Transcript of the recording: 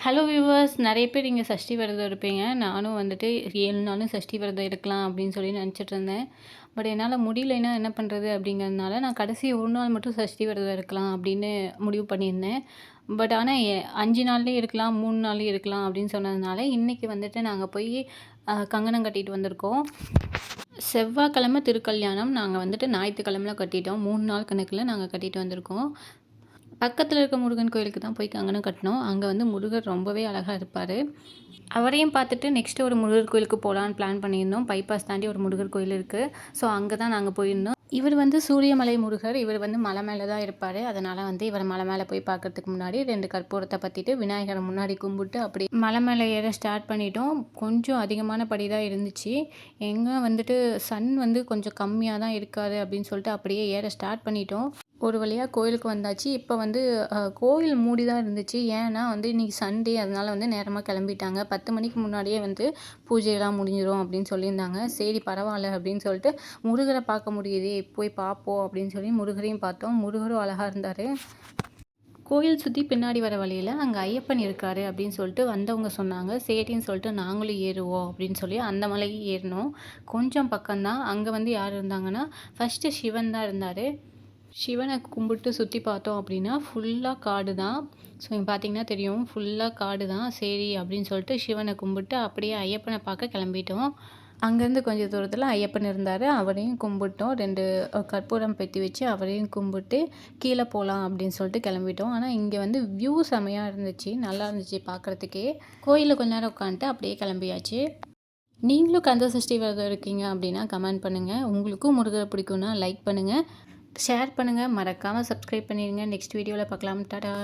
Hello viewers! நெறைய பேர் இங்க சஷ்டி விரதம் இருப்பீங்க. நானும் வந்துட்டு 7 நாளும் சஷ்டி விரதம் இருக்கலாம் அப்படின்னு சொல்லி நெனச்சிட்டுருந்தேன். பட் என்னால முடியலைன்னா என்ன பண்றது அப்படிங்கிறதுனால, நான் கடைசி 1 நாள் மட்டும் சஷ்டி விரதம் இருக்கலாம் அப்படின்னு முடிவு பண்ணியிருந்தேன். பட் ஆனா 5 நாள்லயும் இருக்கலாம், 3 நாள்லயும் இருக்கலாம் அப்படின்னு சொன்னதுனால, இன்னைக்கு வந்துட்டு நாங்க போய் கங்கணம் கட்டிட்டு வந்திருக்கோம். செவ்வாய்க்கிழமை திருக்கல்யாணம். நாங்க வந்துட்டு ஞாயித்துக்கிழமைல கட்டிட்டோம். 3 நாள் கணக்குல நாங்க கட்டிட்டு வந்திருக்கோம். பக்கத்துல இருக்க முருகன் கோயிலுக்கு தான் போய் கங்கணம் கட்டினோம். அங்க வந்து முருகர் ரொம்பவே அழகா இருப்பாரு. அவரையும் பார்த்துட்டு நெக்ஸ்ட் ஒரு முருகர் கோயிலுக்கு போலான்னு பிளான் பண்ணியிருந்தோம். பைபாஸ் தாண்டி ஒரு முருகர் கோயில் இருக்கு. ஸோ அங்க தான் நாங்க போயிருந்தோம். இவர் வந்து சூரியமலை முருகர். இவர் வந்து மலை மேல தான் இருப்பாரு. அதனால வந்து இவர மலை மேல போய் பார்க்கறதுக்கு முன்னாடி 2 கற்பூரத்த பத்திட்டு விநாயகர முன்னாடி கும்பிட்டு அப்படியே மலை மேல ஏற ஸ்டார்ட் பண்ணிட்டோம். கொஞ்சம் அதிகமான படி தான் இருந்துச்சு. எங்க வந்துட்டு சன் வந்து கொஞ்சம் கம்மியா தான் இருக்காரு அப்படின்னு சொல்லிட்டு அப்படியே ஏற ஸ்டார்ட் பண்ணிட்டோம். ஒரு வழியா கோயிலுக்கு வந்தாச்சு. இப்ப வந்து கோயில் மூடி தான் இருந்துச்சு. ஏன்னா வந்து இன்னைக்கு சண்டே அதனால வந்து நேரமா கிளம்பிட்டாங்க. 10 மணிக்கு முன்னாடியே வந்து பூஜையெல்லாம் முடிஞ்சிரும் அப்படின்னு சொல்லியிருந்தாங்க. சரி பரவால்ல அப்படின்னு சொல்லிட்டு முருகர பார்க்க முடியுதே போய் பார்ப்போம் அப்படின்னு சொல்லி முருகரையும் பார்த்தோம். முருகரும் அழகா இருந்தாரு. கோயில் சுத்தி பின்னாடி வர வழியில அங்க ஐயப்பன் இருக்காரு அப்படின்னு சொல்லிட்டு வந்தவங்க சொன்னாங்க. சரின்னு சொல்லிட்டு நாங்களும் ஏறுவோம் அப்படின்னு சொல்லி அந்த மலைக்கு ஏறினோம். கொஞ்சம் பக்கம் தான். அங்க வந்து யார் இருந்தாங்கன்னா, ஃபர்ஸ்ட்டு சிவன் தான் இருந்தாரு. சிவன கும்பிட்டு சுத்தி பார்த்தோம் அப்படின்னா, ஃபுல்லா காடு தான். ஸோ இங்க பார்த்தீங்கன்னா தெரியும். ஃபுல்லா காடு தான். சரி அப்படின்னு சொல்லிட்டு சிவன கும்பிட்டு அப்படியே ஐயப்பன பார்க்க கிளம்பிட்டோம். அங்கேருந்து கொஞ்சம் தூரத்தில ஐயப்பன் இருந்தாரு. அவரையும் கும்பிட்டோம். 2 கற்பூரம் பெத்தி வச்சு அவரையும் கும்பிட்டு கீழ போலாம் அப்படின்னு சொல்லிட்டு கிளம்பிட்டோம். ஆனா இங்க வந்து வியூ செமையா இருந்துச்சு. நல்லா இருந்துச்சு பார்க்கறதுக்கே. கோயில்ல கொஞ்ச நேரம் உட்காந்துட்டு அப்படியே கிளம்பியாச்சு. நீங்களும் கந்த சஷ்டி விரதம் இருக்கீங்க அப்படின்னா கமெண்ட் பண்ணுங்க. உங்களுக்கும் முருகர பிடிக்கும்னா லைக் பண்ணுங்க. ஷேர் பண்ணுங்க. மறக்காம சப்ஸ்கிரைப் பண்ணிடுங்க. நெக்ஸ்ட் வீடியோல பார்க்கலாம். டாடா!